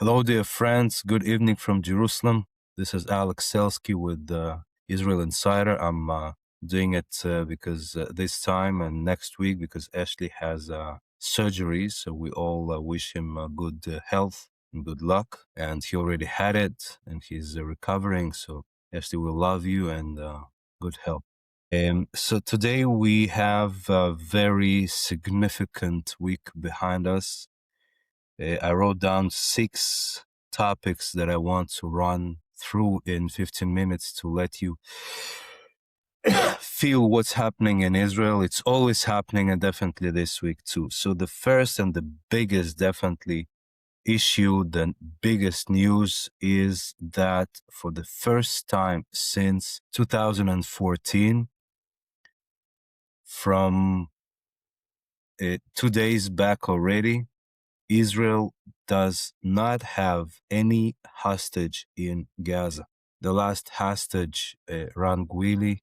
Hello, dear friends. Good evening from Jerusalem. This is Alex Selsky with Israel Insider. I'm doing it because this time and next week because Ashley has surgery. So we all wish him good health and good luck. And he already had it and he's recovering. So Ashley will love you and good health. So today we have a very significant week behind us. I wrote down 6 topics that I want to run through in 15 minutes to let you feel what's happening in Israel. It's always happening and definitely this week too. So the first and the biggest definitely issue, the biggest news is that for the first time since 2014, from 2 days back already, Israel does not have any hostage in Gaza. The last hostage, Ran Gvili,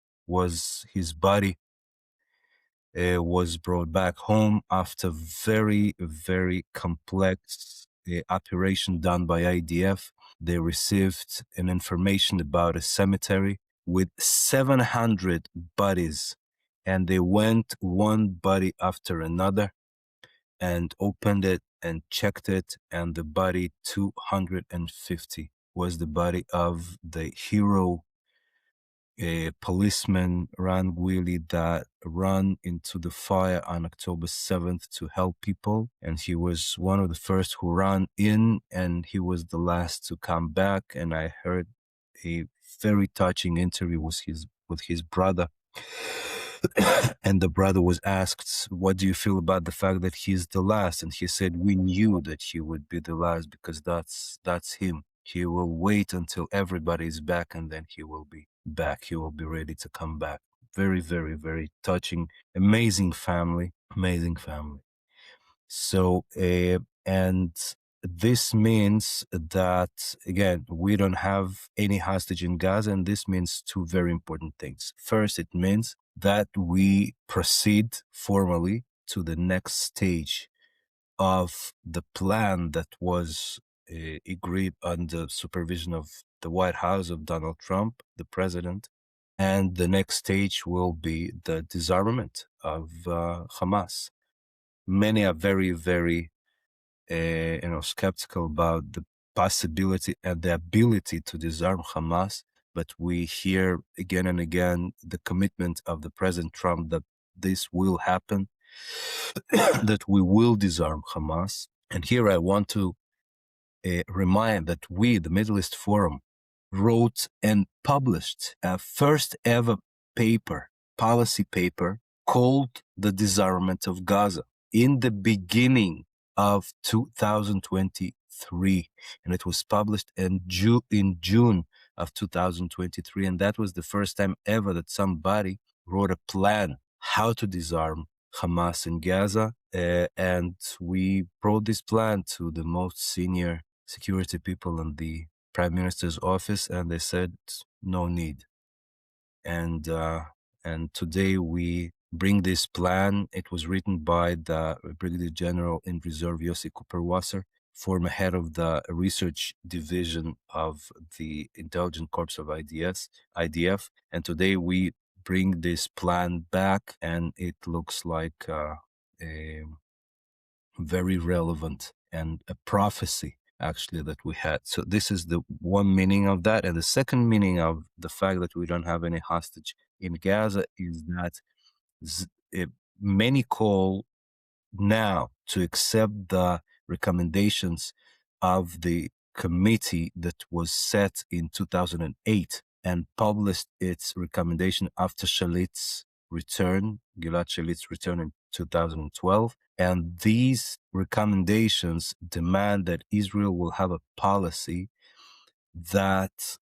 his body was brought back home after very, very complex operation done by IDF. They received an information about a cemetery with 700 bodies, and they went one body after another and opened it and checked it, and the body 250 was the body of the hero policeman Ran Gvili that ran into the fire on October 7th to help people. And he was one of the first who ran in, and he was the last to come back. And I heard a very touching interview with his brother. And the brother was asked, what do you feel about the fact that he's the last? And he said, we knew that he would be the last because that's him. He will wait until everybody is back and then he will be back. He will be ready to come back. Very, very, very touching, amazing family. So, and this means that, again, we don't have any hostage in Gaza, and this means 2 very important things. First, it means that we proceed formally to the next stage of the plan that was agreed under supervision of the White House of Donald Trump, the president. And the next stage will be the disarmament of Hamas. Many are very, very skeptical about the possibility and the ability to disarm Hamas, but we hear again and again the commitment of the President Trump that this will happen, that we will disarm Hamas. And here I want to remind that we, the Middle East Forum, wrote and published a first ever policy paper called The Disarmament of Gaza in the beginning of 2023. And it was published in June of 2023. And that was the first time ever that somebody wrote a plan how to disarm Hamas in Gaza. And we brought this plan to the most senior security people in the Prime Minister's office, and they said, no need. And today we bring this plan. It was written by the Brigadier General in Reserve, Yossi Cooper-Wasser, former head of the research division of the Intelligence Corps of IDF. And today we bring this plan back, and it looks like a very relevant and a prophecy actually that we had. So this is the one meaning of that. And the second meaning of the fact that we don't have any hostage in Gaza is that many call now to accept the recommendations of the committee that was set in 2008 and published its recommendation after Gilad Shalit's return in 2012. And these recommendations demand that Israel will have a policy that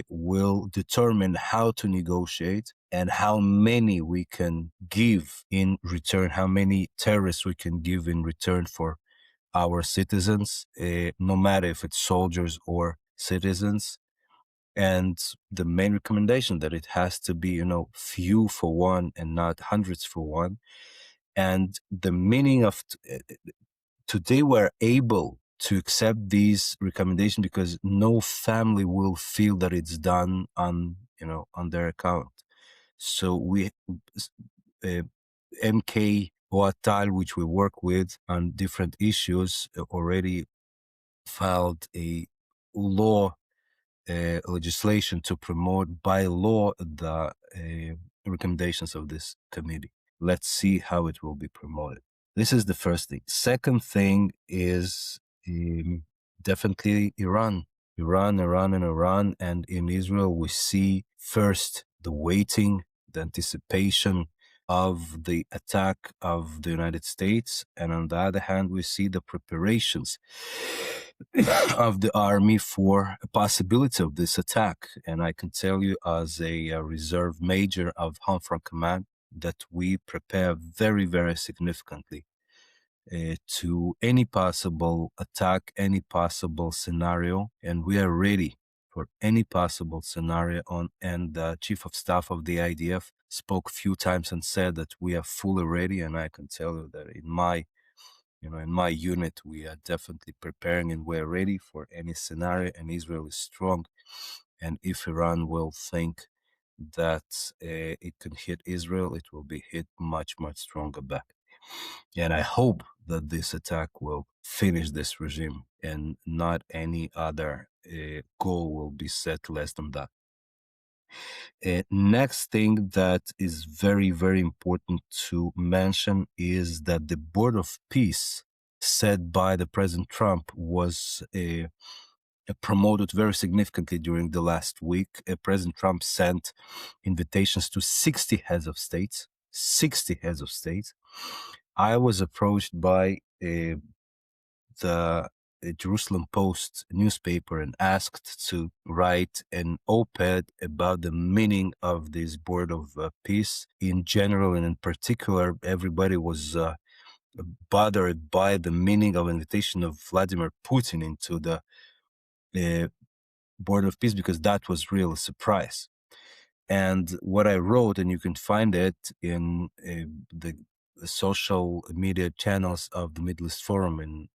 will determine how to negotiate and how many we can give in return, how many terrorists we can give in return for our citizens, no matter if it's soldiers or citizens. And the main recommendation that it has to be, few for one and not hundreds for one. And the meaning of today we're able to accept these recommendations, because no family will feel that it's done on their account. So we MK Oatal, which we work with on different issues, already filed a law legislation to promote by law the recommendations of this committee. Let's see how it will be promoted. This is the first thing. Second thing is definitely Iran. Iran. And in Israel, we see first the waiting, the anticipation of the attack of the United States. And on the other hand, we see the preparations of the army for a possibility of this attack. And I can tell you, as a reserve major of Home Front Command, that we prepare very, very significantly to any possible attack, any possible scenario, and we are ready for any possible scenario. And the Chief of Staff of the IDF spoke a few times and said that we are fully ready. And I can tell you that in my unit, we are definitely preparing and we're ready for any scenario. And Israel is strong. And if Iran will think that it can hit Israel, it will be hit much, much stronger back. And I hope that this attack will finish this regime and not any other goal will be set less than that. Next thing that is very, very important to mention is that the Board of Peace set by the President Trump was promoted very significantly during the last week. President Trump sent invitations to 60 heads of states. 60 heads of states. I was approached by the Jerusalem Post newspaper and asked to write an op-ed about the meaning of this Board of Peace in general, and in particular, everybody was bothered by the meaning of invitation of Vladimir Putin into the Board of Peace, because that was really a surprise. And what I wrote, and you can find it in the social media channels of the Middle East Forum and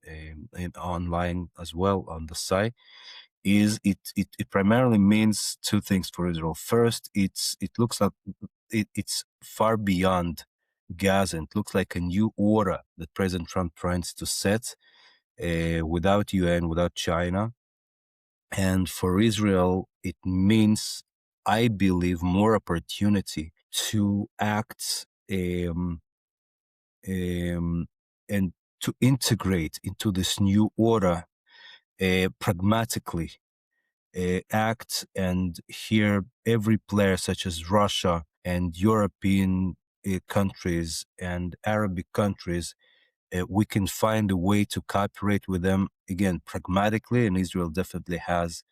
online as well on the site, is it primarily means two things for Israel. First, it looks like it's far beyond Gaza. It looks like a new order that President Trump tries to set without UN, without China. And for Israel, it means, I believe, more opportunity to act and to integrate into this new order pragmatically, act and hear every player, such as Russia and European countries and Arabic countries. We can find a way to cooperate with them, again, pragmatically, and Israel definitely has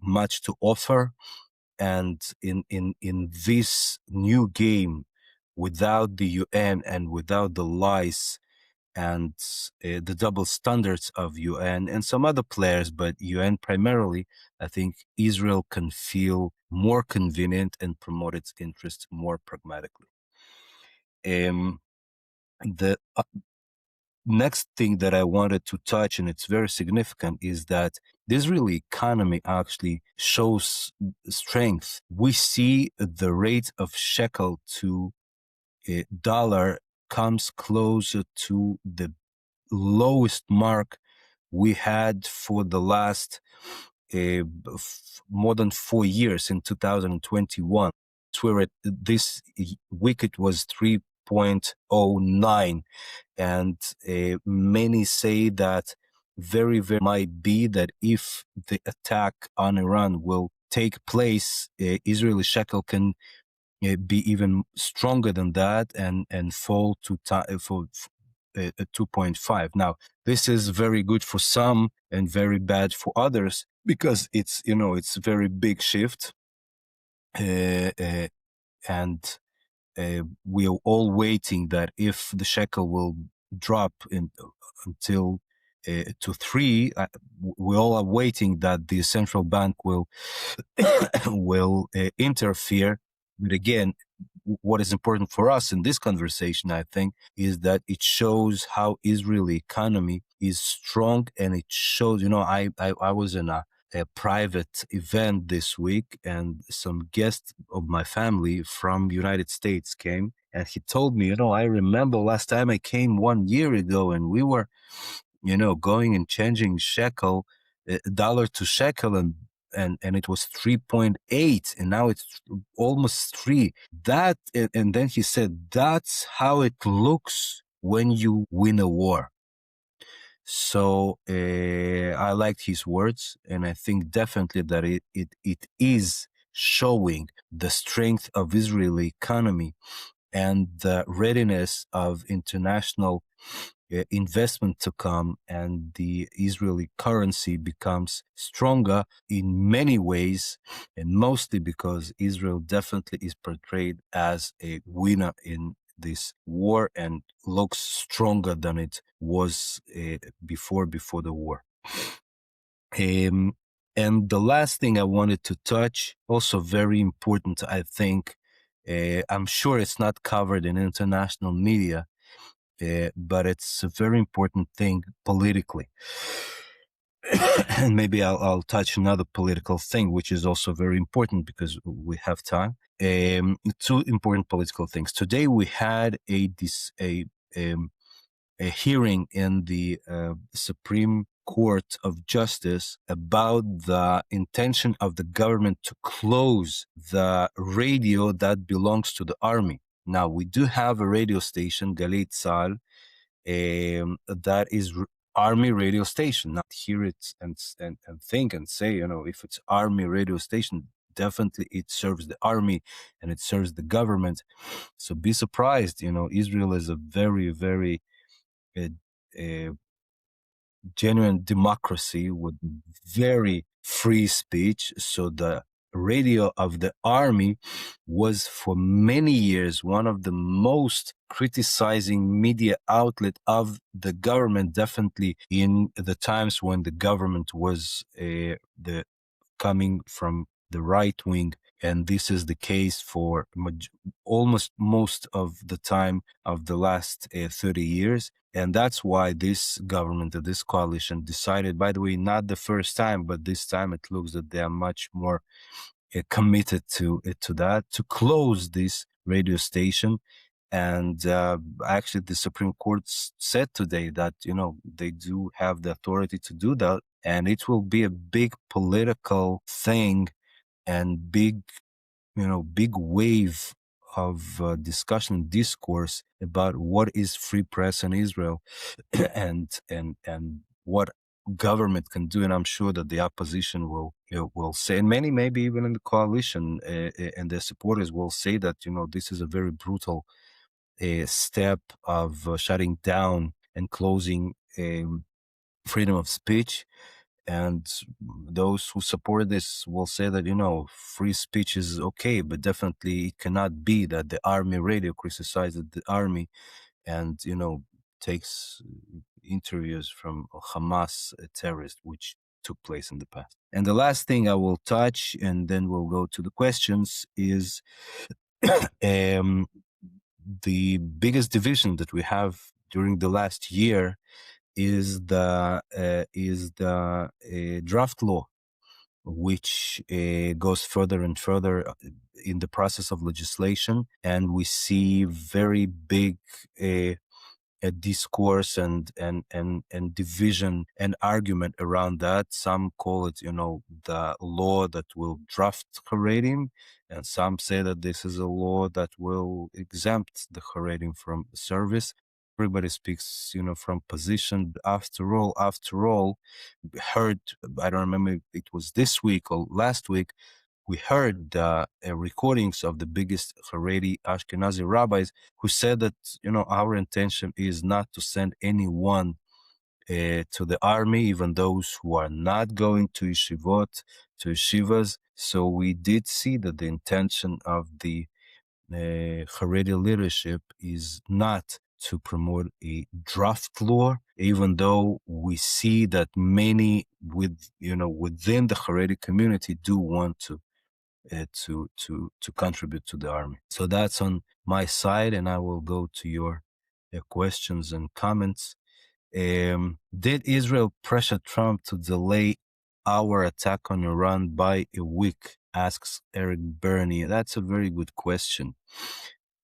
much to offer. And in this new game, without the UN and without the lies and the double standards of UN and some other players, but UN primarily, I think Israel can feel more convenient and promote its interests more pragmatically. The next thing that I wanted to touch, and it's very significant, is that the Israeli economy actually shows strength. We see the rate of shekel to dollar comes closer to the lowest mark we had for the last more than 4 years in 2021. Where this week it was 3.09. And many say that very, very might be that if the attack on Iran will take place, Israeli shekel can be even stronger than that and fall to 2.5. Now, this is very good for some and very bad for others, because it's a very big shift, and we are all waiting that if the shekel will drop until to 3, we all are waiting that the central bank will interfere. But again, what is important for us in this conversation, I think, is that it shows how Israeli economy is strong, and it shows. I was in a private event this week, and some guests of my family from United States came, and he told me, I remember last time I came 1 year ago, and we were, going and changing shekel, dollar to shekel, and it was 3.8, and now it's almost 3. And then he said, that's how it looks when you win a war. So I liked his words, and I think definitely that it is showing the strength of Israeli economy and the readiness of international investment to come, and the Israeli currency becomes stronger in many ways, and mostly because Israel definitely is portrayed as a winner in this war and looks stronger than it was before the war. And the last thing I wanted to touch, also very important, I think, I'm sure it's not covered in international media, but it's a very important thing politically. And maybe I'll touch another political thing, which is also very important because we have time. Two important political things. Today we had a hearing in the Supreme Court of Justice about the intention of the government to close the radio that belongs to the army. Now, we do have a radio station, Galei Tzahal, that is army radio station. Not hear it and think and say, if it's army radio station, definitely it serves the army and it serves the government. So be surprised, Israel is a very, very a genuine democracy with very free speech. So the radio of the army was for many years one of the most criticizing media outlet of the government, definitely in the times when the government was the coming from the right wing. And this is the case for almost most of the time of the last 30 years. And that's why this government, this coalition decided, by the way, not the first time, but this time it looks that they are much more committed to that, to close this radio station. And actually, the Supreme Court said today that, they do have the authority to do that. And it will be a big political thing and big wave of discussion, discourse about what is free press in Israel and what government can do. And I'm sure that the opposition will say, and many maybe even in the coalition and their supporters will say that, this is a very brutal step of shutting down and closing freedom of speech. And those who support this will say that, free speech is okay, but definitely it cannot be that the army radio criticizes the army and, takes interviews from Hamas terrorists, which took place in the past. And the last thing I will touch, and then we'll go to the questions, is the biggest division that we have during the last year is the draft law, which goes further and further in the process of legislation, and we see very big discourse and division and argument around that. Some call it, the law that will draft Haredim, and some say that this is a law that will exempt the Haredim from service. Everybody speaks, from position. After all, we heard, I don't remember if it was this week or last week, we heard recordings of the biggest Haredi Ashkenazi rabbis who said that, our intention is not to send anyone to the army, even those who are not going to yeshivas. So we did see that the intention of the Haredi leadership is not to promote a draft law, even though we see that many within the Haredi community do want to contribute to the army. So that's on my side, and I will go to your questions and comments. Did Israel pressure Trump to delay our attack on Iran by a week? Asks Eric Burney. That's a very good question.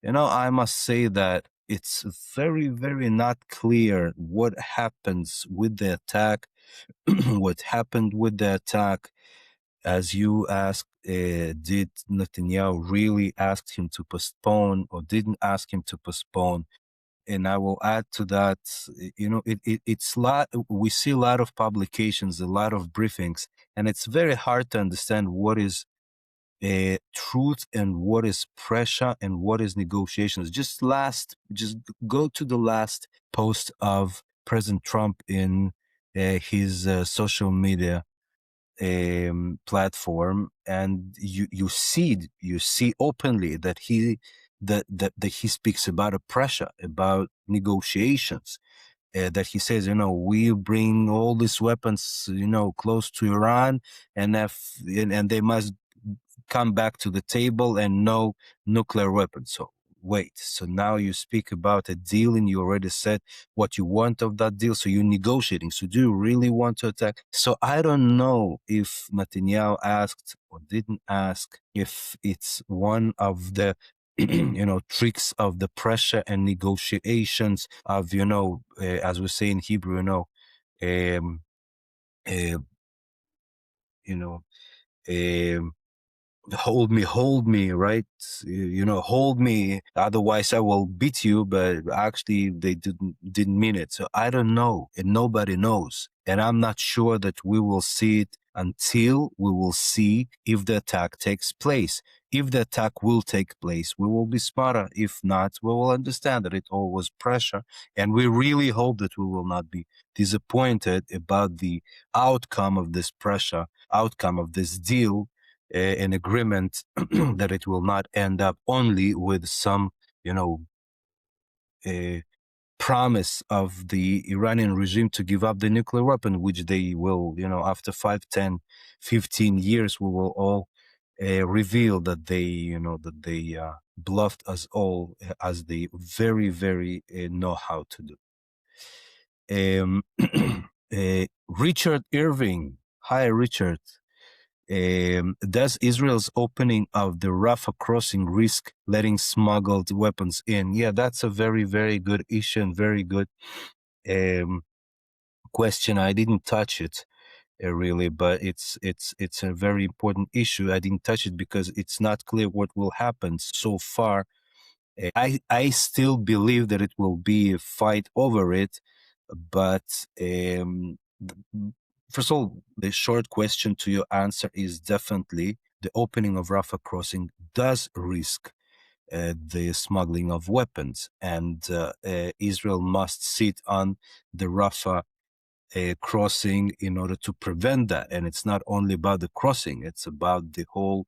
I must say that it's very, very not clear what happens with the attack, what happened with the attack. As you asked, did Netanyahu really ask him to postpone or didn't ask him to postpone? And I will add to that, it's lot. We see a lot of publications, a lot of briefings, and it's very hard to understand what is truth and what is pressure and what is negotiations. Just go to the last post of President Trump in his social media platform, and you see openly that he speaks about a pressure, about negotiations, that he says, we bring all these weapons, close to Iran, and they must come back to the table and no nuclear weapons. So wait, so now you speak about a deal and you already said what you want of that deal, so you're negotiating. So do you really want to attack? So I don't know if Netanyahu asked or didn't ask, if it's one of the tricks of the pressure and negotiations of, as we say in Hebrew, um, uh, you know, um, hold me, right? Hold me, otherwise I will beat you. But actually they didn't mean it. So I don't know, and nobody knows, and I'm not sure that we will see it until we will see if the attack takes place. If the attack will take place, we will be smarter. If not, we will understand that it all was pressure, and we really hope that we will not be disappointed about the outcome of this pressure, outcome of this deal, an agreement, that it will not end up only with some, uh, promise of the Iranian regime to give up the nuclear weapon, which they will, after 5, 10, 15 years, we will all reveal that they bluffed us all, as they very, very know how to do. Richard Irving. Hi, Richard. Does Israel's opening of the Rafah crossing risk letting smuggled weapons in? Yeah, that's a very, very good issue and very good question. I didn't touch it really, but it's a very important issue. I didn't touch it because it's not clear what will happen so far. I still believe that it will be a fight over it, but first of all, the short question to your answer is definitely the opening of Rafah crossing does risk the smuggling of weapons, and Israel must sit on the Rafah crossing in order to prevent that. And it's not only about the crossing; it's about the whole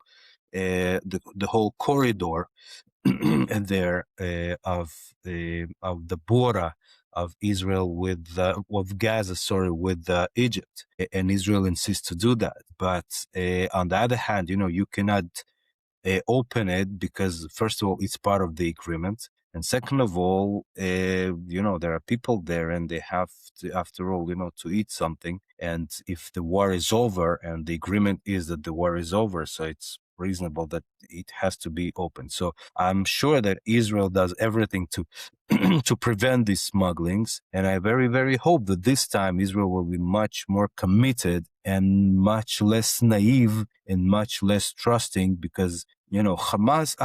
the whole corridor there of the border of Israel with of Gaza, with Egypt, and Israel insists to do that. But on the other hand, you cannot open it because, first of all, it's part of the agreement, and second of all, there are people there, and they have to, after all, to eat something. And if the war is over, and the agreement is that the war is over, so it's reasonable that it has to be open. So I'm sure that Israel does everything to to prevent these smugglings, and I very, very hope that this time Israel will be much more committed and much less naive and much less trusting, because Hamas,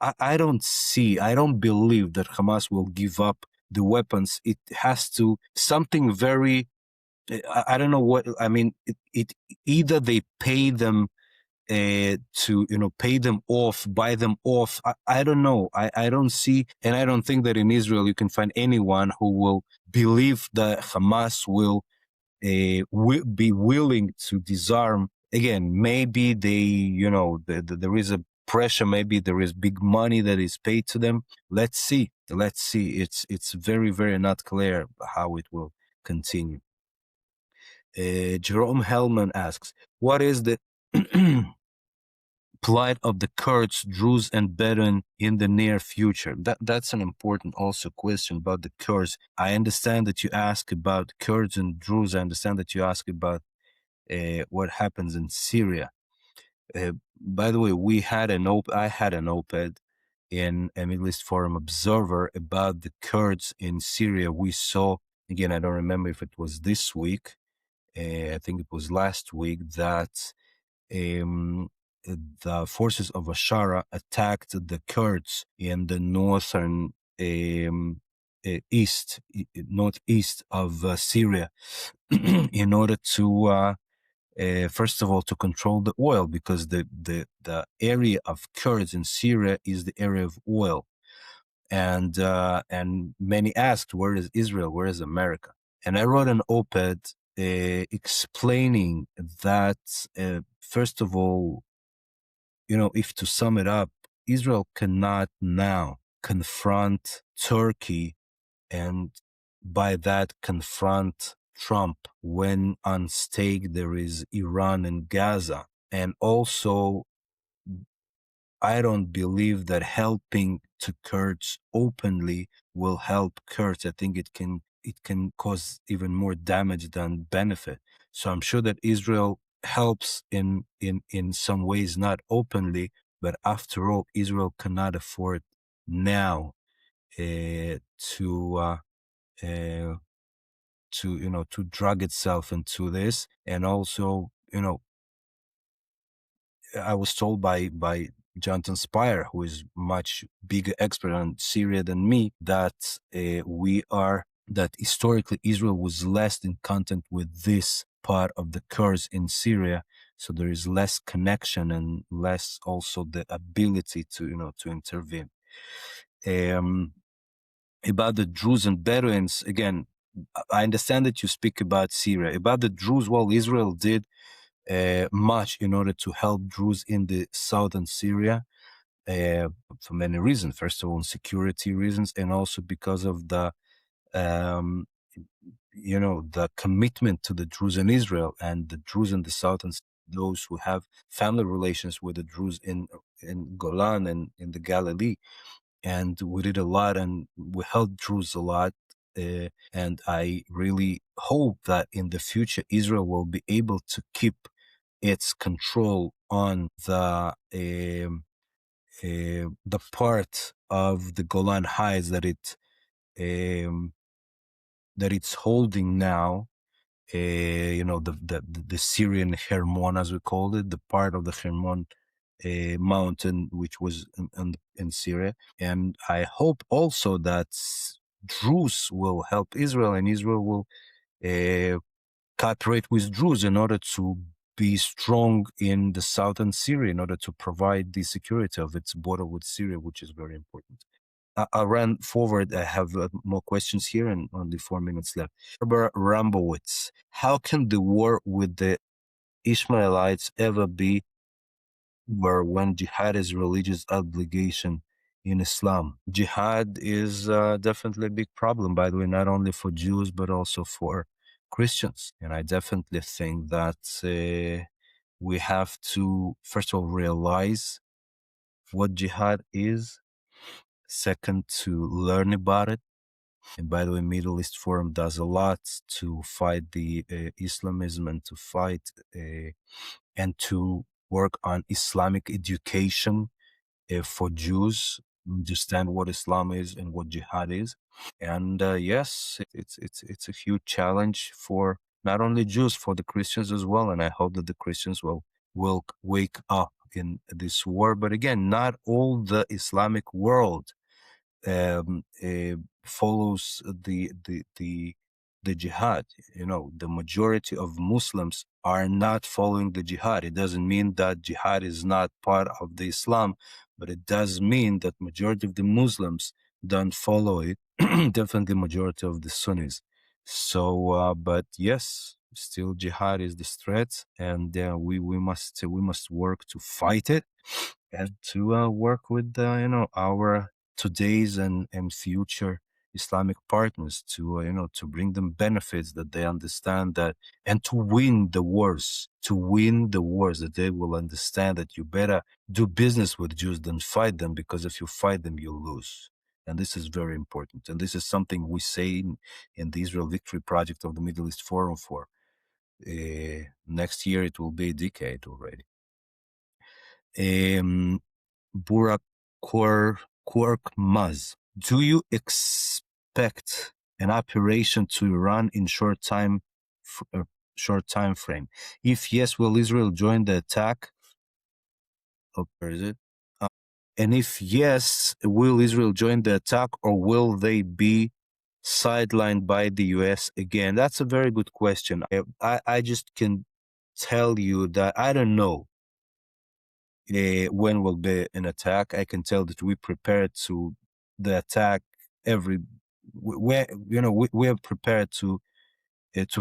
I don't believe that Hamas will give up the weapons. It has to something very, I don't know what, I mean, it either they pay them to pay them off, buy them off. I don't know. I don't see, and I don't think that in Israel you can find anyone who will believe that Hamas will be willing to disarm. Again, maybe there is a pressure, maybe there is big money that is paid to them. Let's see. It's very, very not clear how it will continue. Jerome Hellman asks, what is the plight of the Kurds, Druze, and Bedouin in the near future? That's an important also question about the Kurds. I understand that you ask about Kurds and Druze. I understand that you ask about what happens in Syria. By the way, I had an op-ed in a Middle East Forum Observer about the Kurds in Syria. We saw, again, I don't remember if it was this week, I think it was last week, that um, the forces of Ashara attacked the Kurds in the northern northeast of Syria in order to first of all, to control the oil, because the area of Kurds in Syria is the area of oil, and many asked, where is Israel? Where is America? And I wrote an op-ed explaining that first of all, if to sum it up, Israel cannot now confront Turkey and by that confront Trump when on stake there is Iran and Gaza. And also, I don't believe that helping to Kurds openly will help Kurds. I think it can cause even more damage than benefit. So I'm sure that Israel helps in some ways, not openly, but after all, Israel cannot afford now uh, to drag itself into this. And also, I was told by Jonathan Spire, who is much bigger expert on Syria than me, that that historically Israel was less in contact with this part of the Kurds in Syria, so there is less connection and less also the ability to intervene. About the Druze and Bedouins, again, I understand that you speak about Syria. About the Druze, well, Israel did much in order to help Druze in the southern Syria for many reasons. First of all, security reasons, and also because of um, the commitment to the Druze in Israel and the Druze in the southern, those who have family relations with the Druze in Golan and in the Galilee. And we did a lot, and we helped Druze a lot. And I really hope that in the future, Israel will be able to keep its control on the part of the Golan Heights um, that it's holding now. The Syrian Hermon, as we called it, the part of the Hermon mountain, which was in Syria. And I hope also that Druze will help Israel, and Israel will cooperate with Druze in order to be strong in the southern Syria, in order to provide the security of its border with Syria, which is very important. I ran forward. I have more questions here and only 4 minutes left. Barbara Rambowitz, how can the war with the Ishmaelites ever be where when jihad is religious obligation in Islam? Jihad is definitely a big problem, by the way, not only for Jews, but also for Christians. And I definitely think that we have to, first of all, realize what jihad is. Second, to learn about it. And by the way, Middle East Forum does a lot to fight the Islamism and to fight and to work on Islamic education for Jews, understand what Islam is and what jihad is. And yes, it's a huge challenge for not only Jews, for the Christians as well. And I hope that the Christians will wake up in this war. But again, not all the Islamic world follows the jihad. The majority of Muslims are not following the jihad. It doesn't mean that jihad is not part of the Islam, but it does mean that majority of the Muslims don't follow it. Definitely majority of the Sunnis. So, but yes, still jihad is the threat, and we must work to fight it and to work with our today's and future Islamic partners to bring them benefits that they understand that, and to win the wars, that they will understand that you better do business with Jews than fight them, because if you fight them, you lose. And this is very important. And this is something we say in the Israel Victory Project of the Middle East Forum for. Next year, it will be a decade already. Burak Korkmaz, do you expect an operation to run in short time frame? If yes, will Israel join the attack? Oh, where is it? And if yes, will Israel join the attack, or will they be sidelined by the US again? That's a very good question. I just can tell you that I don't know when will be an attack. I can tell that we prepared to the attack we are prepared to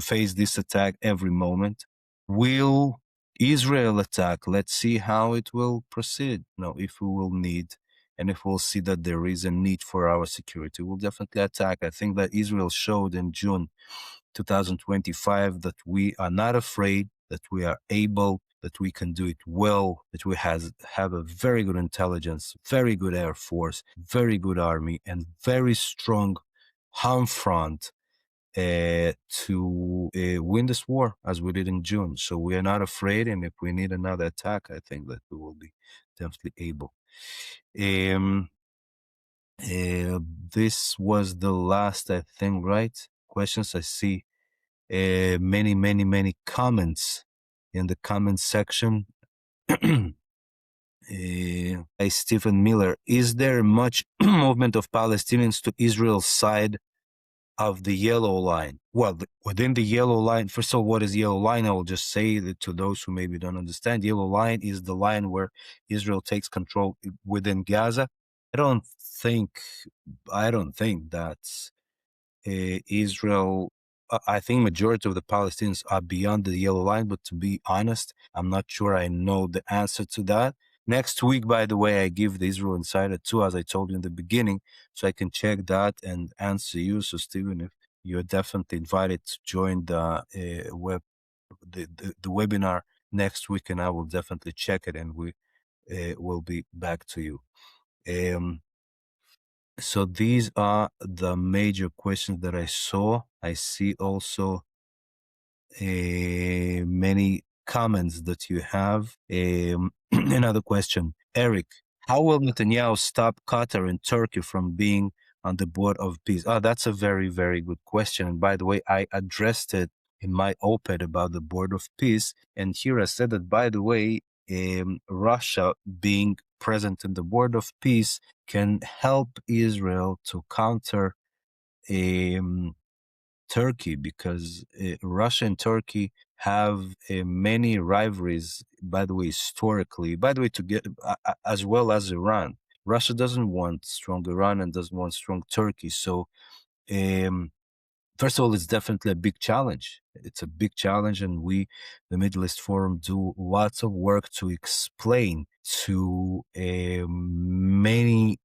face this attack every moment. Will Israel attack? Let's see how it will proceed. If we will need, and if we'll see that there is a need for our security, we'll definitely attack. I think that Israel showed in June 2025 that we are not afraid, that we are able, that we can do it well, that we have a very good intelligence, very good air force, very good army, and very strong home front to win this war as we did in June. So we are not afraid, and if we need another attack, I think that we will be definitely able. This was the last, I think, right? Questions. I see many comments in the comment section. By Stephen Miller, is there much movement of Palestinians to Israel's side of the yellow line? Well, within the yellow line, first of all, what is yellow line? I will just say that to those who maybe don't understand, yellow line is the line where Israel takes control within Gaza. I don't think that Israel, I think majority of the Palestinians are beyond the yellow line, but to be honest, I'm not sure I know the answer to that. Next week, by the way, I give the Israel Insider too, as I told you in the beginning, so I can check that and answer you. So, Stephen, if you're definitely invited to join the the webinar next week, and I will definitely check it, and we will be back to you. So these are the major questions that I saw. I see also many comments that you have. Another question, Eric, how will Netanyahu stop Qatar and Turkey from being on the board of peace? That's a very, very good question. And by the way, I addressed it in my op-ed about the board of peace. And here I said that, by the way, Russia being present in the board of peace can help Israel to counter Turkey, because Russia and Turkey have many rivalries, by the way, historically, to get as well as Iran. Russia doesn't want strong Iran and doesn't want strong Turkey. So, first of all, it's definitely a big challenge. It's a big challenge, and we, the Middle East Forum, do lots of work to explain to many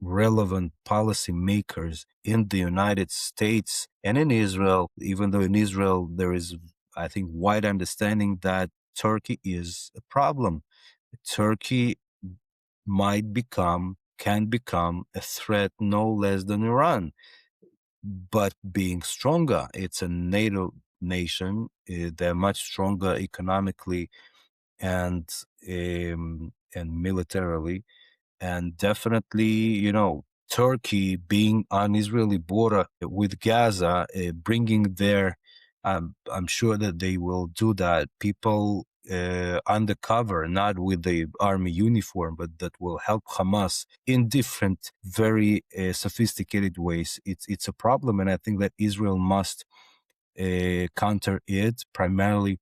relevant policymakers in the United States and in Israel, even though in Israel there is, I think, wide understanding that Turkey is a problem. Turkey can become a threat no less than Iran, but being stronger. It's a NATO nation. They're much stronger economically and militarily. And definitely, Turkey being on Israeli border with Gaza, bringing their, I'm sure that they will do that, people undercover, not with the army uniform, but that will help Hamas in different, very sophisticated ways. It's a problem, and I think that Israel must counter it primarily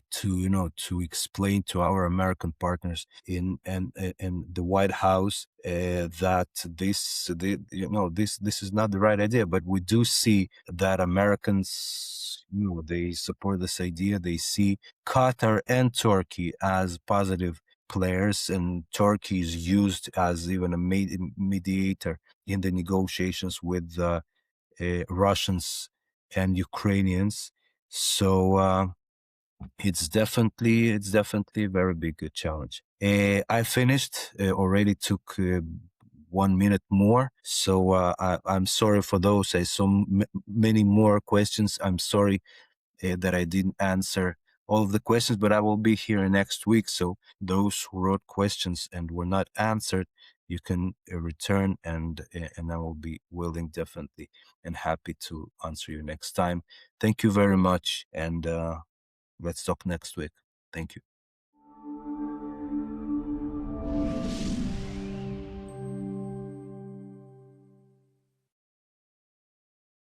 to explain to our American partners in the White House that this is not the right idea. But we do see that Americans, they support this idea. They see Qatar and Turkey as positive players, and Turkey is used as even a mediator in the negotiations with Russians and Ukrainians. So it's definitely a very big challenge. I finished already. Took 1 minute more, so I'm sorry for those. I saw many more questions. I'm sorry that I didn't answer all of the questions, but I will be here next week. So those who wrote questions and were not answered, you can return, and I will be willing, definitely, and happy to answer you next time. Thank you very much, and let's talk next week. Thank you.